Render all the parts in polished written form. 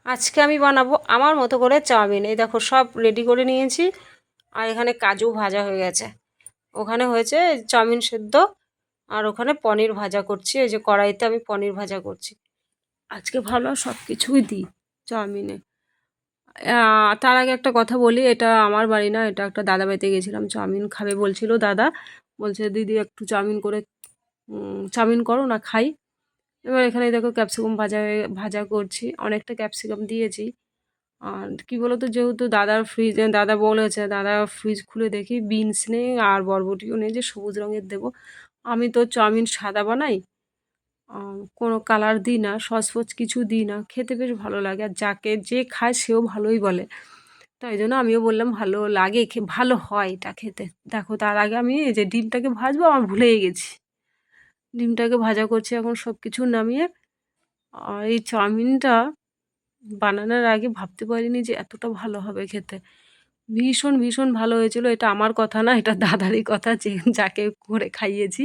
আজকে আমি বানাবো আমার মতো করে চাউমিন। এই দেখো সব রেডি করে নিয়েছি। আর এখানে কাজু ভাজা হয়ে গেছে, ওখানে হয়েছে চাউমিন সেদ্ধ, আর ওখানে পনির ভাজা করছি। এই যে কড়াইতে আমি পনির ভাজা করছি। আজকে ভাবলাম সব কিছুই দিই চাউমিনে। তার আগে একটা কথা বলি, এটা আমার বাড়ি না, এটা একটা দাদা বাড়িতে গেছিলাম। চাউমিন খাবে বলছিল দাদা, বলছে দিদি একটু চাউমিন করে চাউমিন করো না খাই। এবার এখানে দেখো ক্যাপসিকাম ভাজা করছি, অনেকটা ক্যাপসিকাম দিয়েছি। আর কী বলো তো, যেহেতু দাদা বলেছে, দাদা ফ্রিজ খুলে দেখি বিনস নেই আর বরবটিও নেই যে সবুজ রঙের দেবো। আমি তো চাউমিন সাদা বানাই, কোনো কালার দিই না, সস ফস কিছু দিই না, খেতে বেশ ভালো লাগে। আর যে খায় সেও ভালোই বলে, তাই জন্য আমিও বললাম ভালো লাগে, ভালো হয় এটা খেতে। দেখো তার আগে আমি এই যে ডিমটাকে ভাজবো, আমার ভুলেই গেছি। ডিমটাকে ভাজা করছি এখন সব কিছু নামিয়ে। আর এই চাউমিনটা বানানোর আগে ভাবতে পারিনি যে এতটা ভালো হবে খেতে। ভীষণ ভীষণ ভালো হয়েছিল। এটা আমার কথা না, এটা দাদারই কথা, যে যাকে করে খাইয়েছি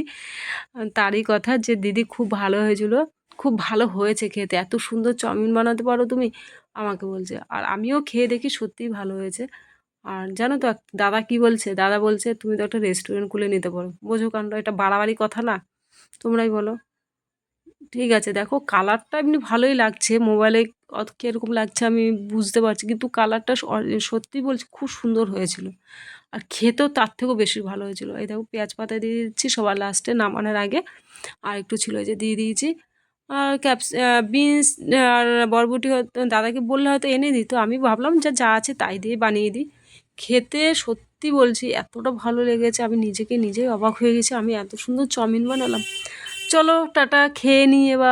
তারই কথা, যে দিদি খুব ভালো হয়েছিল, খুব ভালো হয়েছে খেতে, এত সুন্দর চাউমিন বানাতে পারো তুমি, আমাকে বলছে। আর আমিও খেয়ে দেখি সত্যিই ভালো হয়েছে। আর জানো তো দাদা কি বলছে, দাদা বলছে তুমি তো একটা রেস্টুরেন্ট খুলে নিতে পারো। বোঝো কাণ্ড, এটা বাড়াবাড়ি কথা না? তোমরাই বলো। ঠিক আছে, দেখো কালারটা এমনি ভালোই লাগছে, মোবাইলে কীরকম লাগছে আমি বুঝতে পারছি, কিন্তু কালারটা সত্যি বলছি খুব সুন্দর হয়েছিল। আর খেতেও তার থেকেও বেশি ভালো হয়েছিল। এই দেখো পেঁয়াজ পাতা দিয়ে দিচ্ছি সবার লাস্টে নামানোর আগে। আর একটু ছিল যে দিয়ে দিয়েছি। আর বিনস আর বরবটি দাদাকে বললে হয়তো এনে দিত, আমি ভাবলাম যা আছে তাই দিয়ে বানিয়ে দিই। খেতে সত্যি বলছি এতটা ভালো লেগেছে, আমি নিজেই অবাক হয়ে গেছি, আমি এত সুন্দর চাউমিন বানালাম। চলো টাটা, খেয়ে নিই এবার।